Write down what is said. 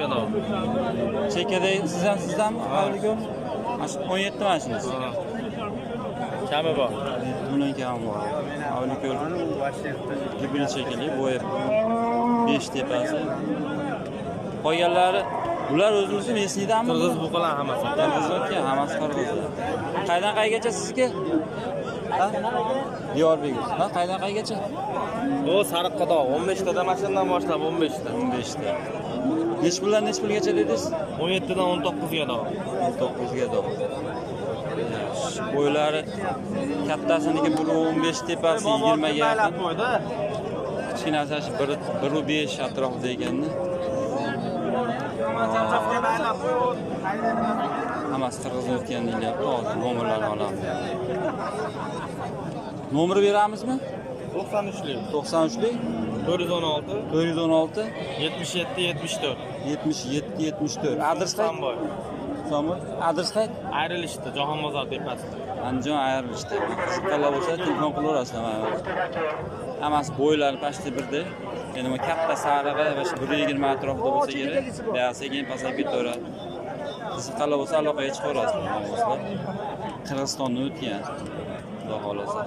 yana. Chekkada sizdanmi? Avliga 17 mana shunisi. Kami bor. Bundan kam bor. Avliga gibrid shekilli bo'yi 5 tepasi. Qolganlari bular o'zimizni mesnidami? Qirg'iz buqalar hammasi. Qirg'izlar, hammasi qirg'iz. Qaydan qaygacha sizga? Ha? Diyorbekir. Ha, qaydan qaygacha? Bu sariq qadoq 15 tadan mashinadan boshlab 15 ta. 15 ta. Nech pulgacha dedingiz? 17 dan 19 ga doq. 19 ga doq. Bo'ylari kattasiniki 1.15 tepasi 20 ga yaqin. Kichkinasi 1.5 atrofida ekanda. Hammasi qirg'iz o'tgan deyapti. Hozir nomerlarni olamiz. Nomer beramizmi? 93lik. 93lik 416 416 77 74. 77 74. Adres Samboy. Samboy. Adres qayt? Ayrilishdi, Jahonbozor tepasida. Andijon ayrilishdi. Siqqala bo'lsa telefon qilaverasizlar mana. Hammasi bo'ylari pashti birda. Endi bu katta sarig'i va 120 atrofida bo'lsa kerak. Sekin pasayib ketaveradi. Siqqala bo'lsa aloqaga chiqaverasizlar. Qirg'izistondan o'tgan. Xudo xolasa.